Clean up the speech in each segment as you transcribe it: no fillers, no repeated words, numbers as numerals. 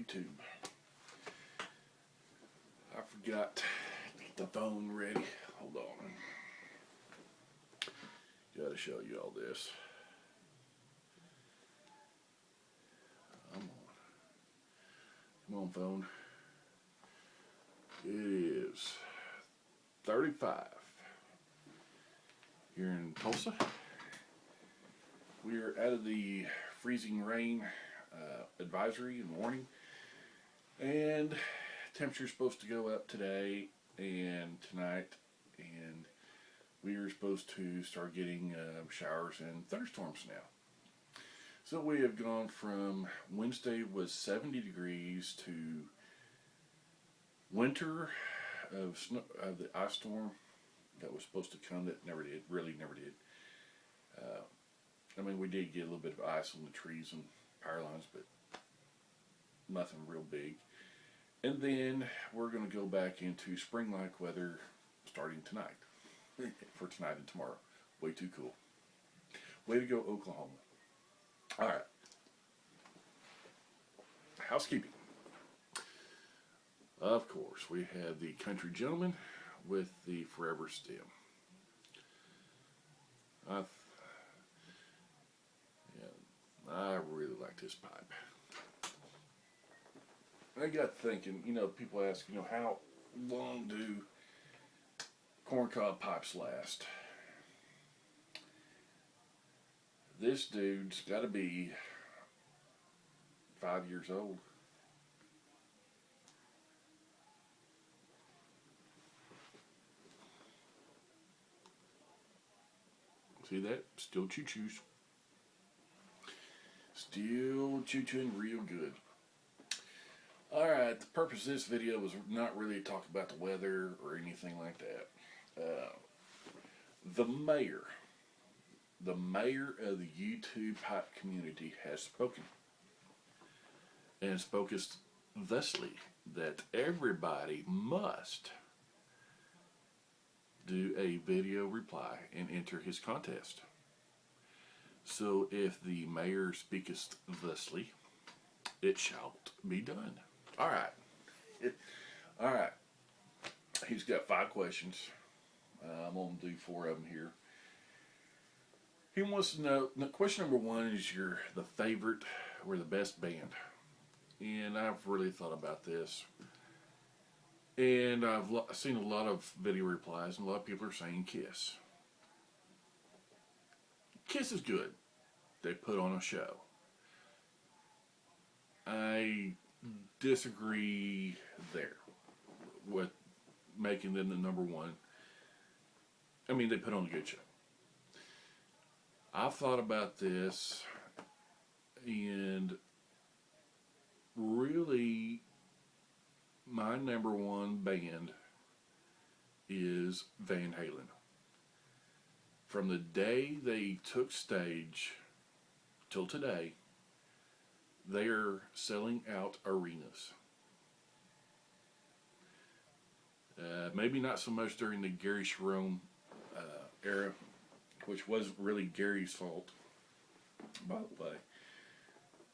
YouTube. I forgot to get the phone ready. Hold on. Gotta show you all this. Come on, phone. It is 35 here in Tulsa. We are out of the freezing rain advisory and warning, and temperature's supposed to go up today and tonight, and we are supposed to start getting showers and thunderstorms now. So we have gone from Wednesday was 70 degrees to winter of the ice storm that was supposed to come that never did, really never did. I mean, we did get a little bit of ice on the trees and power lines, but nothing real big. And then we're going to go back into spring-like weather starting tonight, for tonight and tomorrow. Way too cool. Way to go, Oklahoma. All right. Housekeeping. Of course, we have the country gentleman with the forever stem. I really like this pipe. I got thinking, people ask, how long do corncob pipes last? This dude's got to be 5 years old. See that? Still choo-choos. Still choo-chooing real good. Alright, the purpose of this video was not really to talk about the weather or anything like that. The mayor of the YouTube pipe community has spoken. And spoken thusly that everybody must do a video reply and enter his contest. So if the mayor speaketh thusly, it shall be done. Alright. Alright. He's got 5 questions. I'm going to do 4 of them here. He wants to know, question number 1 is the favorite or the best band. And I've really thought about this. And I've seen a lot of video replies, and a lot of people are saying Kiss. Kiss is good. They put on a show. I disagree there with making them the number 1. I mean, they put on a good show. I've thought about this, and really, my number 1 band is Van Halen. From the day they took stage till today, they are selling out arenas. Maybe not so much during the Gary Sharon era, which wasn't really Gary's fault, by the way,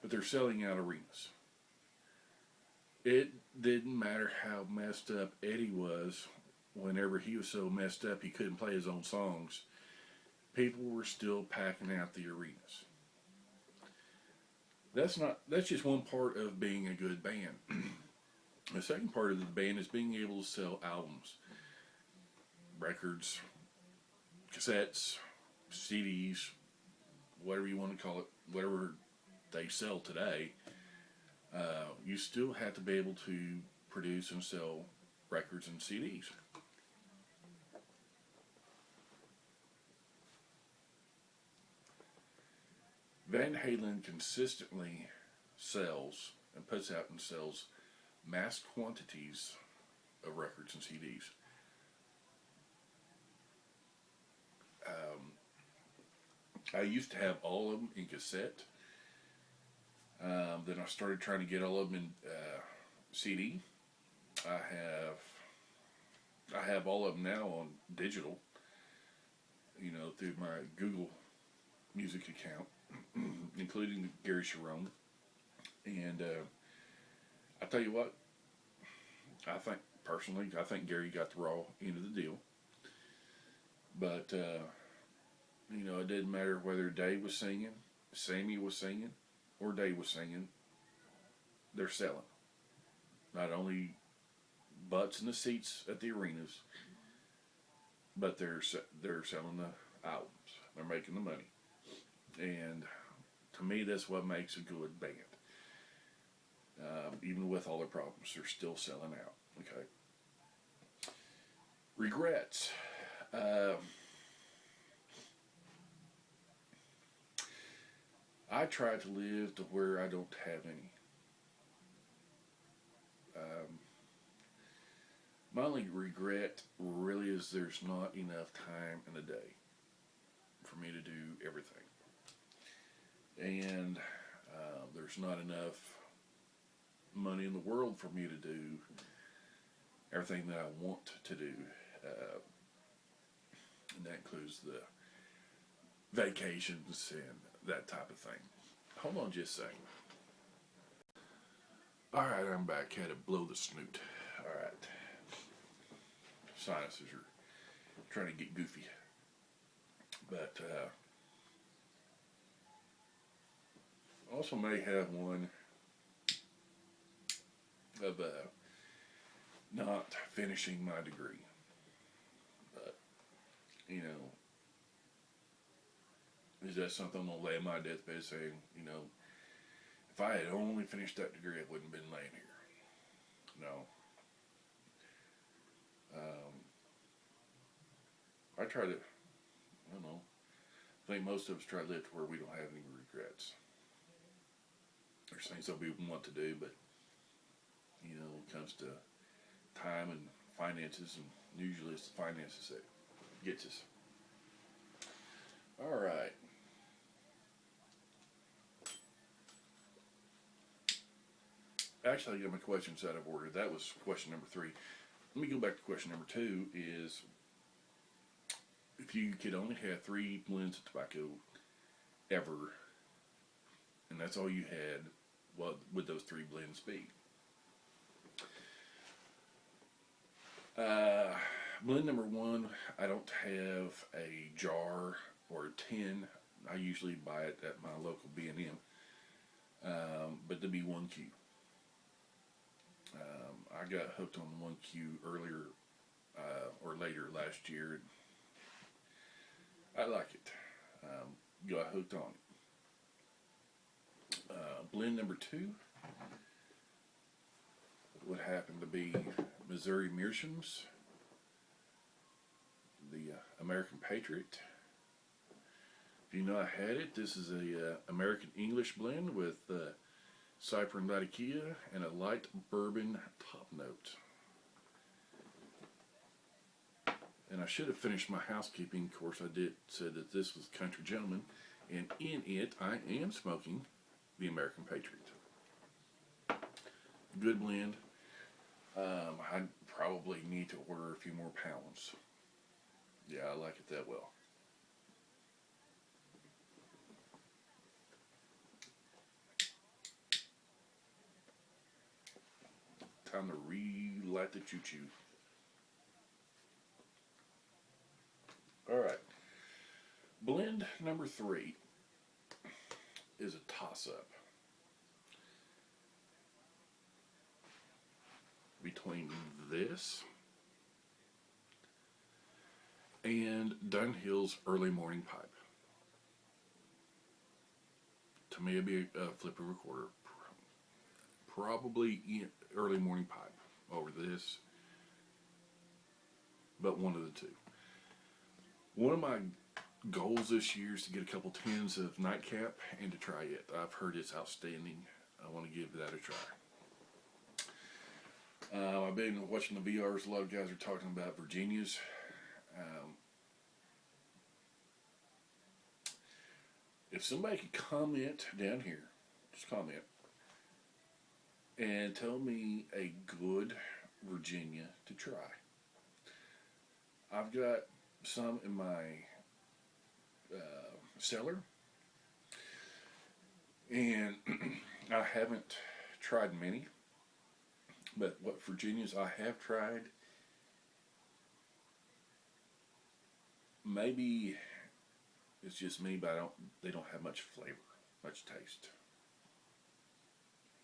but they're selling out arenas. It didn't matter how messed up Eddie was. Whenever he was so messed up he couldn't play his own songs, people were still packing out the arenas. That's just one part of being a good band. The second part of the band is being able to sell albums, records, cassettes, CDs, whatever you want to call it, whatever they sell today. You still have to be able to produce and sell records and CDs. Van Halen consistently sells and puts out and sells mass quantities of records and CDs. I used to have all of them in cassette. Then I started trying to get all of them in CD. I have all of them now on digital, through my Google Music account, including Gary Sharon. And I tell you what, I think personally, I think Gary got the raw end of the deal. But it didn't matter whether Dave was singing, Sammy was singing, or Dave was singing. They're selling. Not only butts in the seats at the arenas, but they're selling the albums. They're making the money, and to me, that's what makes a good band. Even with all their problems, they're still selling out. Okay. Regrets. I try to live to where I don't have any. My only regret really is there's not enough time in the day for me to do everything. And there's not enough money in the world for me to do everything that I want to do. And that includes the vacations and that type of thing. Hold on just a second. Alright, I'm back. Had to blow the snoot. Alright. Sinuses are trying to get goofy. But also may have one of not finishing my degree. But, is that something I'm going to lay on my deathbed saying, if I had only finished that degree, I wouldn't have been laying here. No. I try to, I don't know, I think most of us try to live to where we don't have any regrets. There's things that we want to do, but, when it comes to time and finances, and usually it's the finances that gets us. All right. Actually, I got my questions out of order. That was question number 3. Let me go back to question number 2 is, if you could only have 3 blends of tobacco ever, and that's all you had, what would those 3 blends be? Blend number 1, I don't have a jar or a tin. I usually buy it at my local B&M, but to be 1Q. I got hooked on 1Q earlier or later last year. I like it. Got hooked on it. Blend number 2 would happen to be Missouri Meerschaums, the American Patriot. If you know I had it, this is a American English blend with Cypern Latakia and a light bourbon top note. And I should have finished my housekeeping. Of course, I said that this was Country Gentleman, and in it I am smoking the American Patriot. Good blend. I probably need to order a few more pounds. Yeah, I like it that well. Time to relight the choo-choo. Alright. Blend number 3 is a toss-up between this and Dunhill's Early Morning Pipe. To me, it'd be a flipper recorder. Probably Early Morning Pipe over this, but one of the two. One of my goals this year is to get a couple tins of Nightcap and to try it. I've heard it's outstanding. I want to give that a try. I've been watching the VRs. A lot of guys are talking about Virginias. If somebody could comment down here, just comment, and tell me a good Virginia to try. I've got some in my cellar, and I haven't tried many. But what Virginias I have tried, maybe it's just me, but they don't have much flavor, much taste.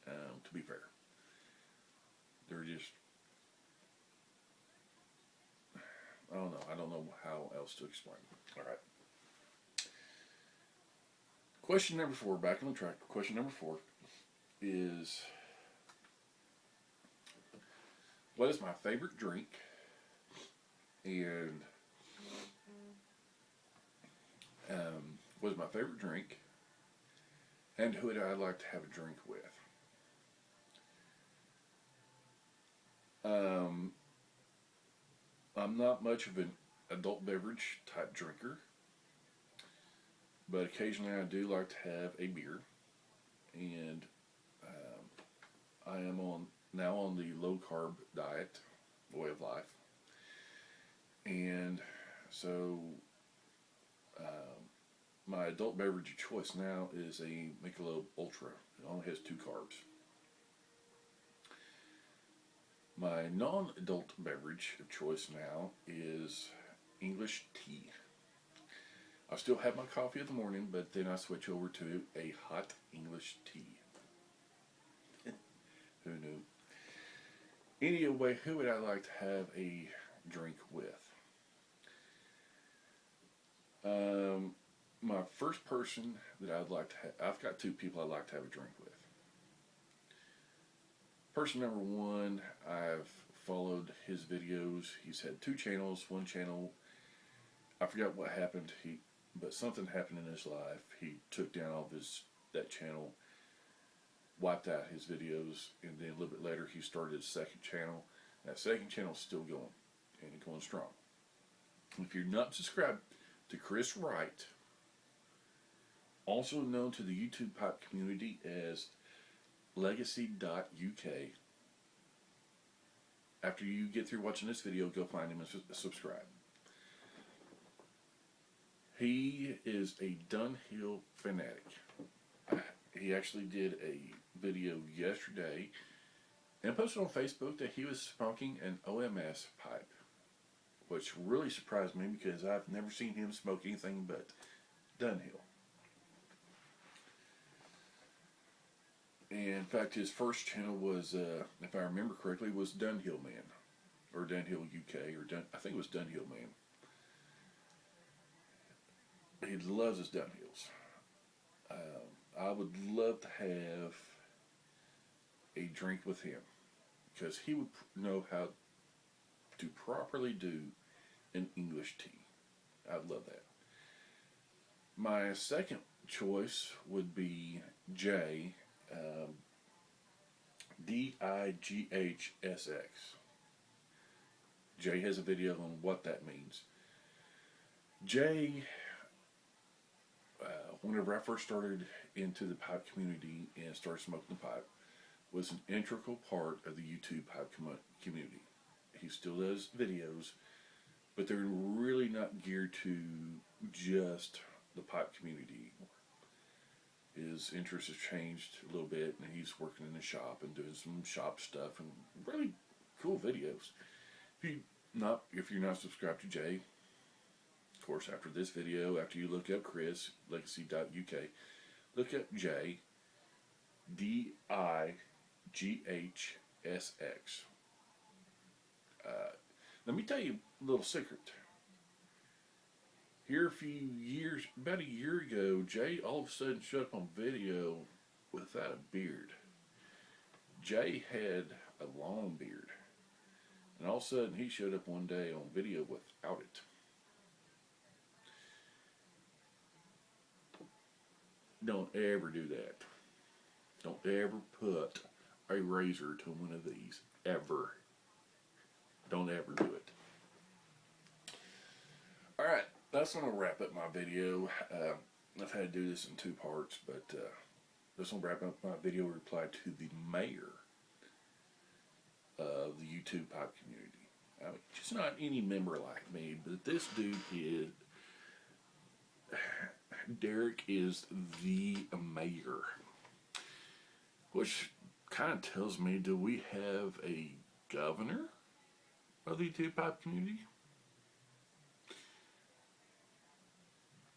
To be fair, they're just, I don't know. I don't know how else to explain. All right. Question number 4, back on the track. Question number 4 is, what is my favorite drink? And what is my favorite drink? And who would I like to have a drink with? I'm not much of an adult beverage type drinker, but occasionally I do like to have a beer. And I am now on the low carb diet, way of life. And so my adult beverage of choice now is a Michelob Ultra. It only has 2 carbs. My non-adult beverage of choice now is English tea. I still have my coffee in the morning, but then I switch over to a hot English tea. Who knew? Anyway, who would I like to have a drink with? My first person that I'd like to have, I've got 2 people I'd like to have a drink with. Person number 1, I've followed his videos. He's had 2 channels. One channel, I forgot what happened. But something happened in his life. He took down all of that channel, wiped out his videos, and then a little bit later he started his second channel. That second channel is still going, and going strong. If you're not subscribed to Chris Wright, also known to the YouTube pipe community as legacy.uk, after you get through watching this video, go find him and subscribe. He is a Dunhill fanatic. He actually did a video yesterday and posted on Facebook that he was smoking an OMS pipe, which really surprised me because I've never seen him smoke anything but Dunhill. And in fact, his first channel was, if I remember correctly, was Dunhill Man, or Dunhill UK, I think it was Dunhill Man. He loves his Dunhills. I would love to have a drink with him, because he would know how to properly do an English tea. I'd love that. My second choice would be Jay, DIGHSX. Jay has a video on what that means. Jay, whenever I first started into the pipe community and started smoking the pipe, was an integral part of the YouTube pipe community. He still does videos, but they're really not geared to just the pipe community anymore. His interest has changed a little bit, and he's working in the shop and doing some shop stuff and really cool videos. If you're not subscribed to Jay, of course, after this video, after you look up Chris, legacy.uk, look up Jay, DIGHSX. Let me tell you a little secret. Here about a year ago, Jay all of a sudden showed up on video without a beard. Jay had a long beard, and all of a sudden he showed up one day on video without it. Don't ever do that. Don't ever put a razor to one of these, ever. Don't ever do it. Alright, that's going to wrap up my video. I've had to do this in 2 parts, but this will wrap up my video reply to the mayor of the YouTube pipe community. I mean, just not any member like me, but this dude is... Derek is the mayor. Which kind of tells me, do we have a governor of the YouTube pipe community?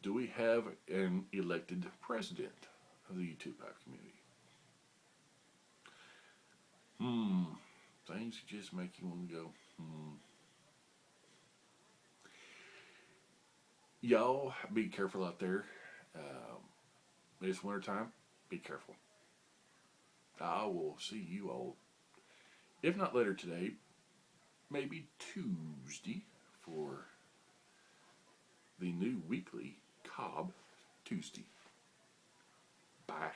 Do we have an elected president of the YouTube pipe community? Things just make you want to go, Y'all, be careful out there. It's wintertime. Be careful. I will see you all, if not later today, maybe Tuesday for the new weekly Cobb Tuesday. Bye.